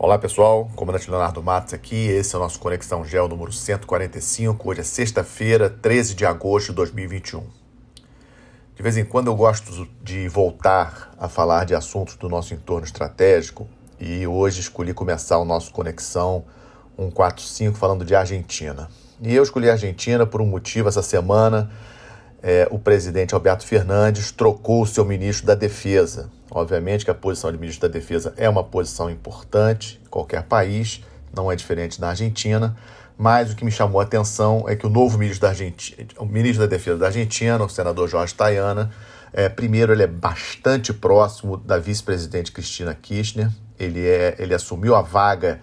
Olá pessoal, comandante Leonardo Matos aqui, esse é o nosso Conexão Geo número 145, hoje é sexta-feira, 13 de agosto de 2021. De vez em quando eu gosto de voltar a falar de assuntos do nosso entorno estratégico e hoje escolhi começar o nosso Conexão 145 falando de Argentina. E eu escolhi a Argentina por um motivo. Essa semana o presidente Alberto Fernandes trocou o seu ministro da Defesa. Obviamente que a posição de ministro da Defesa é uma posição importante em qualquer país, não é diferente na Argentina, mas o que me chamou a atenção é que o novo ministro o ministro da Defesa da Argentina, o senador Jorge Tayana, primeiro ele é bastante próximo da vice-presidente Cristina Kirchner, ele assumiu a vaga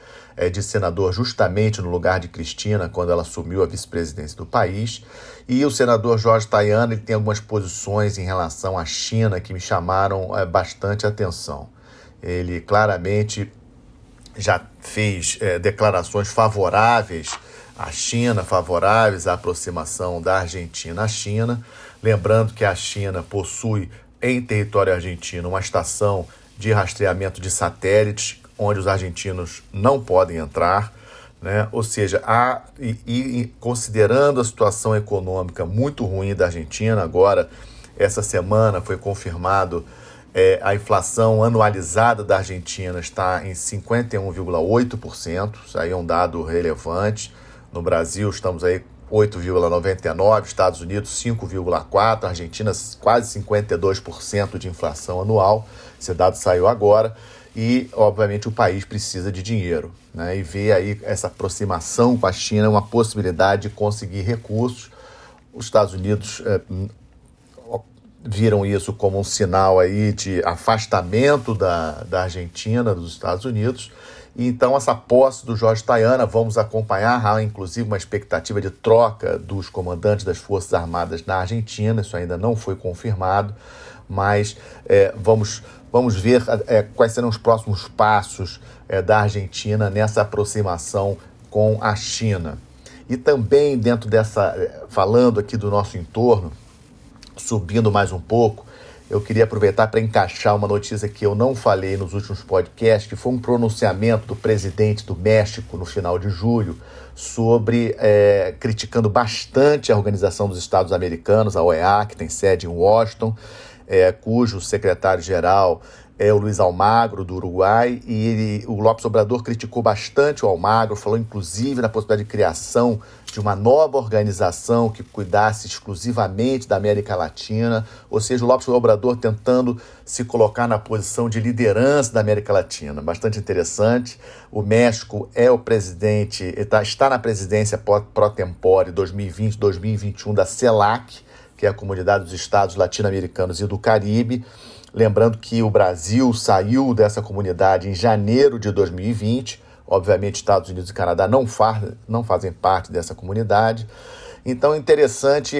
de senador justamente no lugar de Cristina, quando ela assumiu a vice-presidência do país. E o senador Jorge Tayana ele tem algumas posições em relação à China que me chamaram bastante atenção. Ele claramente já fez declarações favoráveis à China, favoráveis à aproximação da Argentina à China. Lembrando que a China possui em território argentino uma estação de rastreamento de satélites, onde os argentinos não podem entrar, né? Ou seja, considerando a situação econômica muito ruim da Argentina, agora, essa semana foi confirmado a inflação anualizada da Argentina está em 51,8%, isso aí é um dado relevante. No Brasil estamos aí 8,99%, Estados Unidos 5,4%, Argentina quase 52% de inflação anual, esse dado saiu agora. E, obviamente, o país precisa de dinheiro, né? E vê aí essa aproximação com a China uma possibilidade de conseguir recursos. Os Estados Unidos viram isso como um sinal aí de afastamento da Argentina dos Estados Unidos. E, então, essa posse do Jorge Tayana, vamos acompanhar. Há, inclusive, uma expectativa de troca dos comandantes das Forças Armadas na Argentina. Isso ainda não foi confirmado, mas vamos ver quais serão os próximos passos da Argentina nessa aproximação com a China. E também dentro falando aqui do nosso entorno, subindo mais um pouco, eu queria aproveitar para encaixar uma notícia que eu não falei nos últimos podcasts, que foi um pronunciamento do presidente do México no final de julho, criticando bastante a Organização dos Estados Americanos, a OEA, que tem sede em Washington, cujo secretário-geral é o Luiz Almagro, do Uruguai, e o López Obrador criticou bastante o Almagro, falou inclusive na possibilidade de criação de uma nova organização que cuidasse exclusivamente da América Latina, ou seja, o López Obrador tentando se colocar na posição de liderança da América Latina. Bastante interessante. O México é o presidente, está na presidência pró-tempore 2020-2021 da CELAC, que é a Comunidade dos Estados Latino-Americanos e do Caribe. Lembrando que o Brasil saiu dessa comunidade em janeiro de 2020. Obviamente, Estados Unidos e Canadá não fazem parte dessa comunidade. Então, interessante.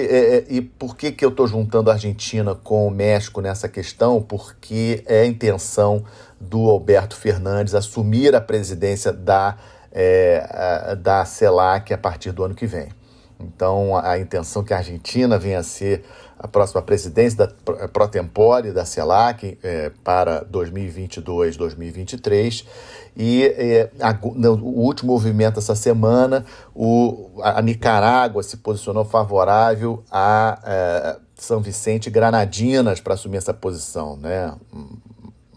E por que eu estou juntando a Argentina com o México nessa questão? Porque é a intenção do Alberto Fernandes assumir a presidência da CELAC a partir do ano que vem. Então, a intenção é que a Argentina venha a ser a próxima presidência pró-tempore da CELAC para 2022-2023. No último movimento essa semana, a Nicarágua se posicionou favorável a São Vicente e Granadinas para assumir essa posição, né?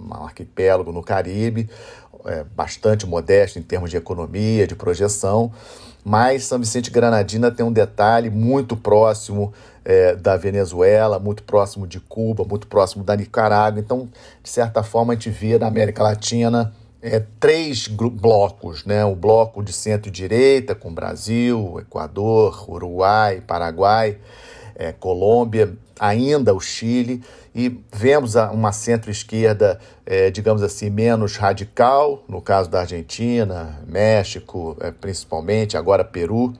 Um arquipélago no Caribe, bastante modesto em termos de economia, de projeção, mas São Vicente e Granadina tem um detalhe muito próximo da Venezuela, muito próximo de Cuba, muito próximo da Nicarágua. Então, de certa forma, a gente vê na América Latina três blocos, né? O bloco de centro-direita, com Brasil, Equador, Uruguai, Paraguai, Colômbia, ainda o Chile, e vemos uma centro-esquerda, digamos assim, menos radical, no caso da Argentina, México, principalmente, agora Peru,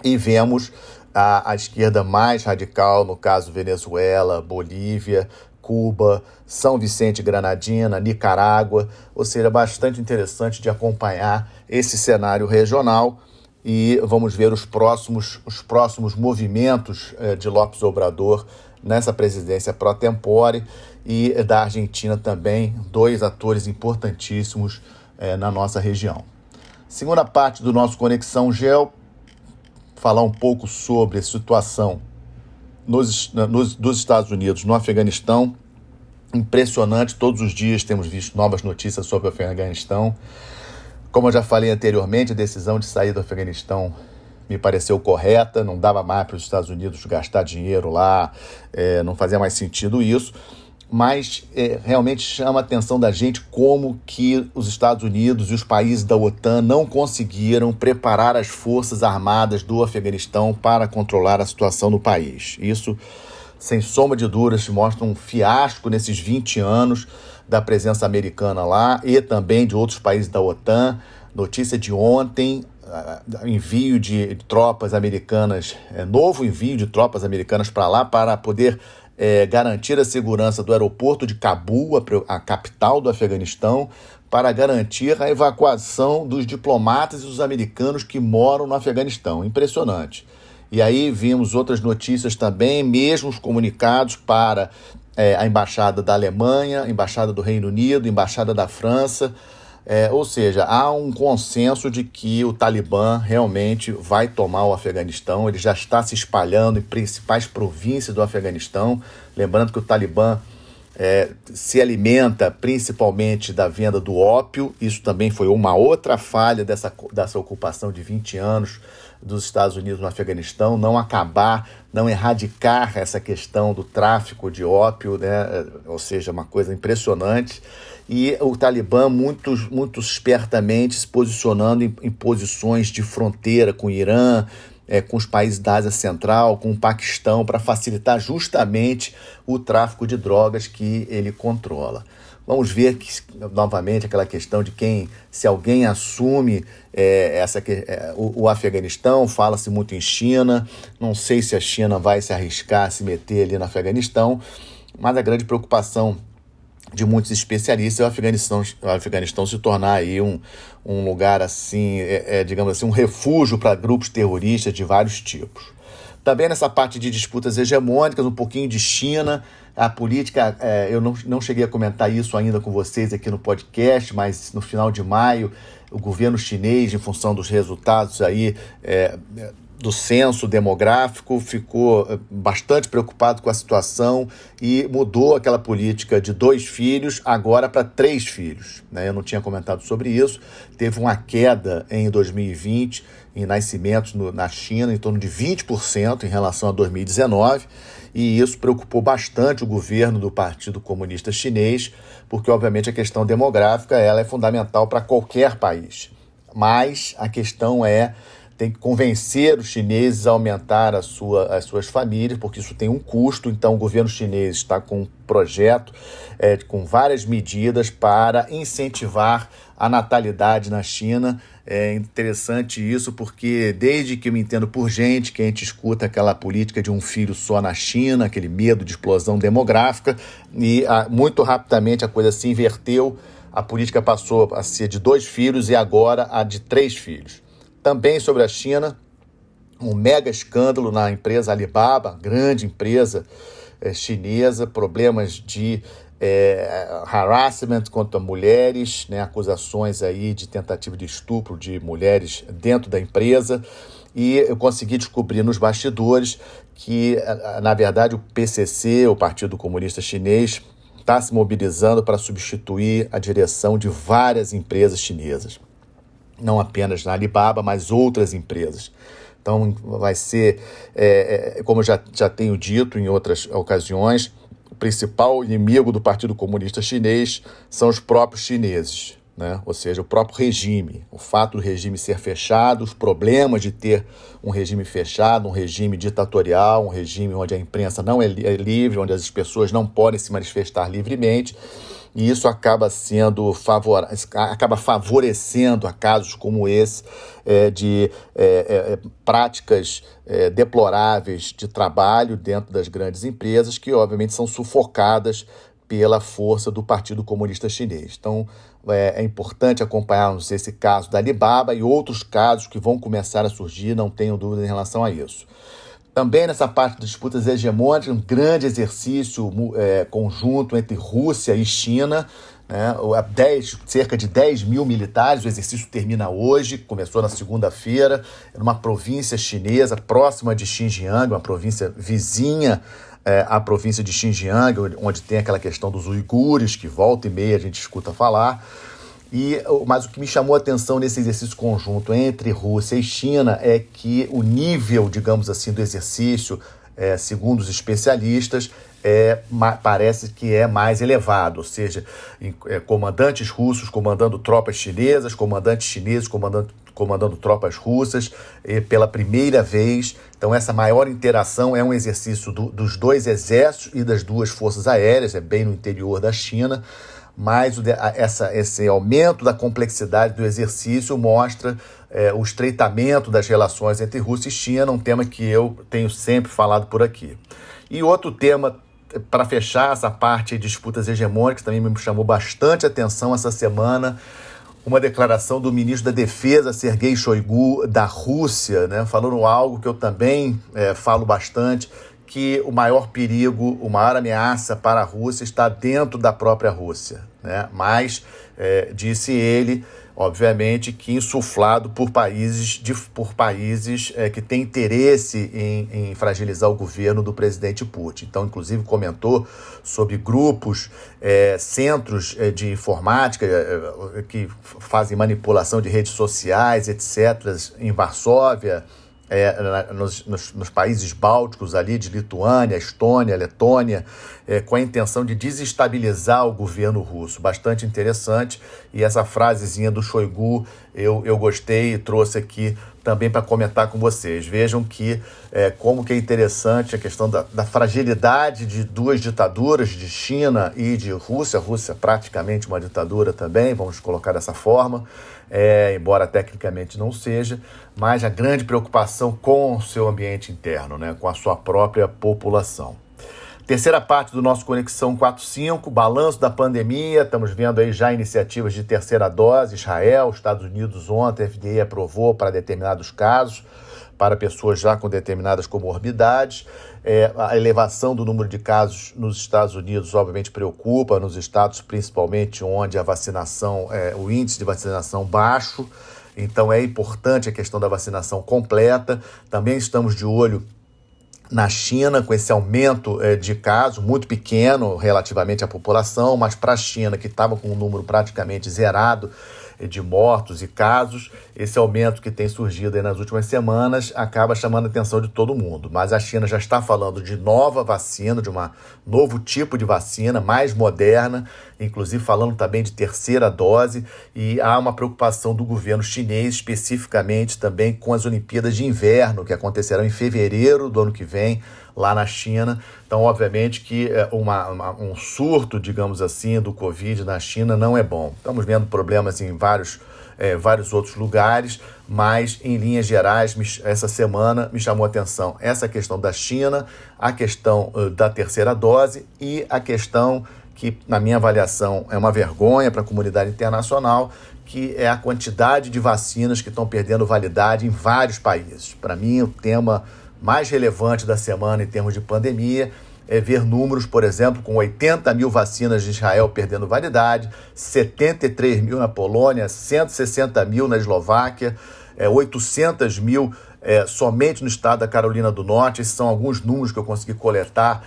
e vemos a esquerda mais radical, no caso Venezuela, Bolívia, Cuba, São Vicente e Granadina, Nicarágua, ou seja, bastante interessante de acompanhar esse cenário regional. E vamos ver os próximos movimentos de López Obrador nessa presidência pró-tempore, e da Argentina também, dois atores importantíssimos na nossa região. Segunda parte do nosso Conexão Geo, falar um pouco sobre a situação dos Estados Unidos no Afeganistão. Impressionante, todos os dias temos visto novas notícias sobre o Afeganistão. Como eu já falei anteriormente, a decisão de sair do Afeganistão me pareceu correta, não dava mais para os Estados Unidos gastar dinheiro lá, não fazia mais sentido isso, mas realmente chama a atenção da gente como que os Estados Unidos e os países da OTAN não conseguiram preparar as forças armadas do Afeganistão para controlar a situação no país. Isso, sem sombra de dúvidas, mostra um fiasco nesses 20 anos da presença americana lá e também de outros países da OTAN. Notícia de ontem, envio de tropas americanas, novo envio de tropas americanas para lá para poder garantir a segurança do aeroporto de Cabul, a capital do Afeganistão, para garantir a evacuação dos diplomatas e dos americanos que moram no Afeganistão. Impressionante. E aí vimos outras notícias também, mesmos comunicados para a Embaixada da Alemanha, a Embaixada do Reino Unido, a Embaixada da França. Ou seja, há um consenso de que o Talibã realmente vai tomar o Afeganistão. Ele já está se espalhando em principais províncias do Afeganistão. Lembrando que o Talibã se alimenta principalmente da venda do ópio. Isso também foi uma outra falha dessa ocupação de 20 anos dos Estados Unidos no Afeganistão, não erradicar essa questão do tráfico de ópio, né? Ou seja, uma coisa impressionante. E o Talibã muito espertamente se posicionando em posições de fronteira com o Irã, com os países da Ásia Central, com o Paquistão, para facilitar justamente o tráfico de drogas que ele controla. Vamos ver novamente aquela questão de se alguém assume o Afeganistão, fala-se muito em China, não sei se a China vai se arriscar a se meter ali no Afeganistão, mas a grande preocupação de muitos especialistas é o Afeganistão se tornar aí um lugar assim, digamos assim, um refúgio para grupos terroristas de vários tipos. Também nessa parte de disputas hegemônicas, um pouquinho de China, a política, eu não cheguei a comentar isso ainda com vocês aqui no podcast, mas no final de maio, o governo chinês, em função dos resultados aí do censo demográfico, ficou bastante preocupado com a situação e mudou aquela política de 2 filhos agora para 3 filhos. Né? Eu não tinha comentado sobre isso. Teve uma queda em 2020 em nascimentos na China, em torno de 20% em relação a 2019, e isso preocupou bastante o governo do Partido Comunista Chinês, porque, obviamente, a questão demográfica ela é fundamental para qualquer país. Mas a questão tem que convencer os chineses a aumentar as suas famílias, porque isso tem um custo. Então, o governo chinês está com um projeto com várias medidas para incentivar a natalidade na China. É interessante isso, porque desde que eu me entendo por gente, que a gente escuta aquela política de um filho só na China, aquele medo de explosão demográfica, e muito rapidamente a coisa se inverteu, a política passou a ser de 2 filhos e agora a de 3 filhos. Também sobre a China, um mega escândalo na empresa Alibaba, grande empresa chinesa, problemas de harassment contra mulheres, né, acusações aí de tentativa de estupro de mulheres dentro da empresa. E eu consegui descobrir nos bastidores que, na verdade, o PCC, o Partido Comunista Chinês, está se mobilizando para substituir a direção de várias empresas chinesas. Não apenas na Alibaba, mas outras empresas. Então, vai ser, como eu já tenho dito em outras ocasiões, o principal inimigo do Partido Comunista Chinês são os próprios chineses, né? Ou seja, o próprio regime. O fato do regime ser fechado, os problemas de ter um regime fechado, um regime ditatorial, um regime onde a imprensa não é livre, onde as pessoas não podem se manifestar livremente. E isso acaba favorecendo a casos como esse de práticas deploráveis de trabalho dentro das grandes empresas, que obviamente são sufocadas pela força do Partido Comunista Chinês. Então, é importante acompanharmos esse caso da Alibaba e outros casos que vão começar a surgir, não tenho dúvida em relação a isso. Também nessa parte de disputas hegemônicas, um grande exercício conjunto entre Rússia e China, né? Cerca de 10 mil militares. O exercício termina hoje, começou na segunda-feira, numa província chinesa próxima de Xinjiang, uma província vizinha à província de Xinjiang, onde tem aquela questão dos uigures, que volta e meia a gente escuta falar. Mas o que me chamou a atenção nesse exercício conjunto entre Rússia e China é que o nível, digamos assim, do exercício, segundo os especialistas, parece que é mais elevado, ou seja, comandantes russos comandando tropas chinesas, comandantes chineses comandando tropas russas pela primeira vez. Então essa maior interação é um exercício dos dois exércitos e das duas forças aéreas, é bem no interior da China, mas esse aumento da complexidade do exercício mostra o estreitamento das relações entre Rússia e China, um tema que eu tenho sempre falado por aqui. E outro tema, para fechar essa parte de disputas hegemônicas, também me chamou bastante atenção essa semana, uma declaração do ministro da Defesa, Sergei Shoigu, da Rússia, né, falando algo que eu também falo bastante, que o maior perigo, a maior ameaça para a Rússia está dentro da própria Rússia, né? Mas, disse ele, obviamente, que insuflado por países que têm interesse em fragilizar o governo do presidente Putin. Então, inclusive, comentou sobre grupos, centros de informática que fazem manipulação de redes sociais, etc., em Varsóvia, nos países bálticos ali, de Lituânia, Estônia, Letônia, com a intenção de desestabilizar o governo russo. Bastante interessante, e essa frasezinha do Shoigu eu gostei e trouxe aqui também para comentar com vocês. Vejam como que é interessante a questão da fragilidade de duas ditaduras, de China e de Rússia. A Rússia praticamente uma ditadura também, vamos colocar dessa forma, embora tecnicamente não seja, mas a grande preocupação com o seu ambiente interno, né, com a sua própria população. Terceira parte do nosso Conexão 45, balanço da pandemia. Estamos vendo aí já iniciativas de terceira dose. Israel, Estados Unidos ontem, a FDA aprovou para determinados casos, para pessoas já com determinadas comorbidades. A elevação do número de casos nos Estados Unidos, obviamente, preocupa, nos estados principalmente onde a vacinação, o índice de vacinação baixo. Então é importante a questão da vacinação completa. Também estamos de olho na China, com esse aumento de casos, muito pequeno relativamente à população, mas para a China, que estava com um número praticamente zerado de mortos e casos, esse aumento que tem surgido aí nas últimas semanas acaba chamando a atenção de todo mundo. Mas a China já está falando de nova vacina, de um novo tipo de vacina, mais moderna, inclusive falando também de terceira dose, e há uma preocupação do governo chinês, especificamente também com as Olimpíadas de Inverno, que acontecerão em fevereiro do ano que vem, lá na China. Então, obviamente que um surto, digamos assim, do Covid na China não é bom. Estamos vendo problemas em vários outros lugares, mas em linhas gerais, essa semana me chamou a atenção essa questão da China, a questão da terceira dose e a questão que, na minha avaliação, é uma vergonha para a comunidade internacional, que é a quantidade de vacinas que estão perdendo validade em vários países. Para mim, o tema mais relevante da semana em termos de pandemia é ver números, por exemplo, com 80 mil vacinas de Israel perdendo validade, 73 mil na Polônia, 160 mil na Eslováquia, 800 mil somente no estado da Carolina do Norte. Esses são alguns números que eu consegui coletar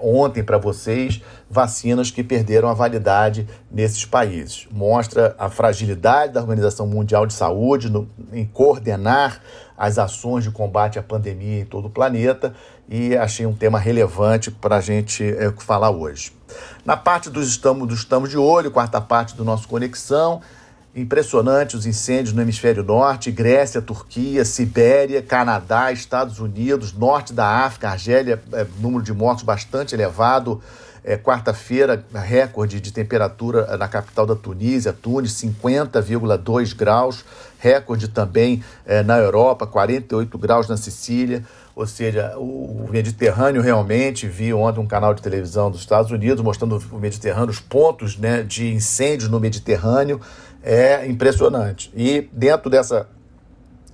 ontem para vocês, vacinas que perderam a validade nesses países. Mostra a fragilidade da Organização Mundial de Saúde em coordenar as ações de combate à pandemia em todo o planeta, e achei um tema relevante para a gente falar hoje. Na parte dos estamos de olho, quarta parte do nosso Conexão, impressionante os incêndios no hemisfério norte, Grécia, Turquia, Sibéria, Canadá, Estados Unidos, norte da África, Argélia, número de mortos bastante elevado. Quarta-feira, recorde de temperatura na capital da Tunísia, Tunis, 50,2 graus, recorde também na Europa, 48 graus na Sicília. Ou seja, o Mediterrâneo realmente, vi ontem um canal de televisão dos Estados Unidos mostrando o Mediterrâneo, os pontos, né, de incêndios no Mediterrâneo, é impressionante. E dentro dessa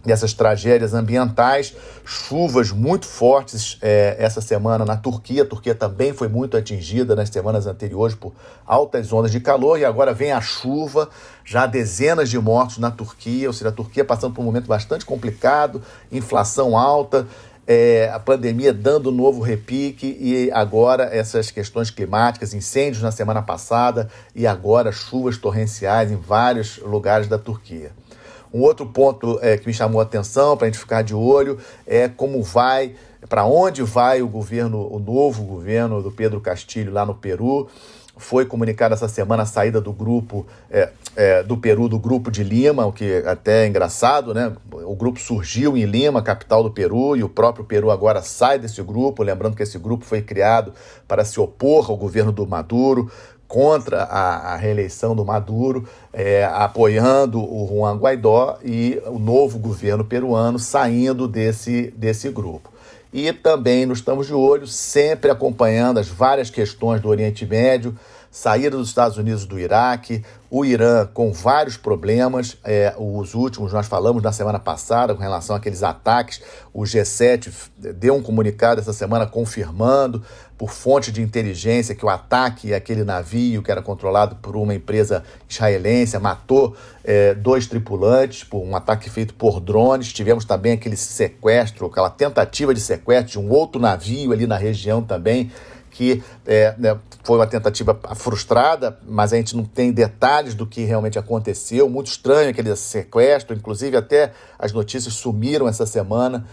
dessas tragédias ambientais, chuvas muito fortes essa semana na Turquia. A Turquia também foi muito atingida nas semanas anteriores por altas ondas de calor e agora vem a chuva, já dezenas de mortos na Turquia, ou seja, a Turquia passando por um momento bastante complicado, inflação alta, a pandemia dando novo repique e agora essas questões climáticas, incêndios na semana passada e agora chuvas torrenciais em vários lugares da Turquia. Um outro ponto que me chamou a atenção para a gente ficar de olho é para onde vai o novo governo do Pedro Castillo lá no Peru. Foi comunicada essa semana a saída do grupo do Peru, do Grupo de Lima, o que até é engraçado, né? O grupo surgiu em Lima, capital do Peru, e o próprio Peru agora sai desse grupo, lembrando que esse grupo foi criado para se opor ao governo do Maduro, contra a reeleição do Maduro, apoiando o Juan Guaidó e o novo governo peruano saindo desse grupo. E também nos estamos de olho, sempre acompanhando as várias questões do Oriente Médio, saída dos Estados Unidos do Iraque, o Irã com vários problemas, os últimos nós falamos na semana passada com relação àqueles ataques. O G7 deu um comunicado essa semana confirmando, por fonte de inteligência, que o ataque àquele navio que era controlado por uma empresa israelense matou 2 tripulantes, por um ataque feito por drones. Tivemos também aquele sequestro, aquela tentativa de sequestro de um outro navio ali na região também, que foi uma tentativa frustrada, mas a gente não tem detalhes do que realmente aconteceu. Muito estranho aquele sequestro, inclusive até as notícias sumiram essa semana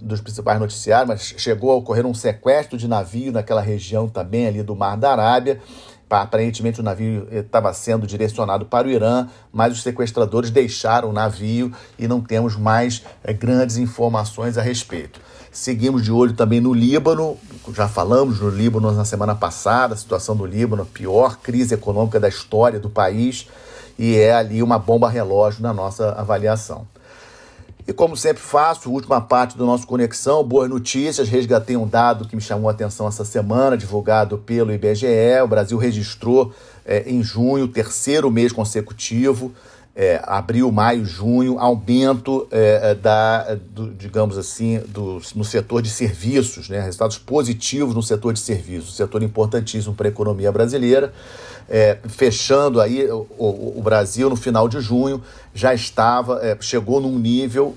dos principais noticiários, mas chegou a ocorrer um sequestro de navio naquela região também ali do Mar da Arábia. Aparentemente o navio estava sendo direcionado para o Irã, mas os sequestradores deixaram o navio e não temos mais grandes informações a respeito. Seguimos de olho também no Líbano, já falamos no Líbano na semana passada, a situação do Líbano, a pior crise econômica da história do país, e é ali uma bomba relógio na nossa avaliação. E como sempre faço, última parte do nosso Conexão, boas notícias. Resgatei um dado que me chamou a atenção essa semana, divulgado pelo IBGE. O Brasil registrou em junho, terceiro mês consecutivo, abril, maio, junho, aumento digamos assim, no setor de serviços, né? Resultados positivos no setor de serviços, setor importantíssimo para a economia brasileira. Fechando aí, o Brasil no final de junho já chegou num nível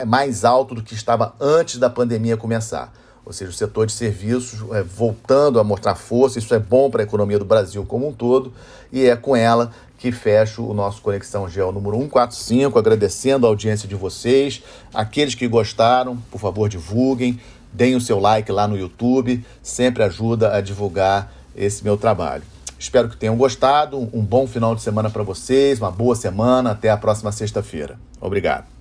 mais alto do que estava antes da pandemia começar. Ou seja, o setor de serviços voltando a mostrar força. Isso é bom para a economia do Brasil como um todo, e é com ela que fecho o nosso Conexão Geo número 145, agradecendo a audiência de vocês. Aqueles que gostaram, por favor, divulguem, deem o seu like lá no YouTube, sempre ajuda a divulgar esse meu trabalho. Espero que tenham gostado, um bom final de semana para vocês, uma boa semana, até a próxima sexta-feira. Obrigado.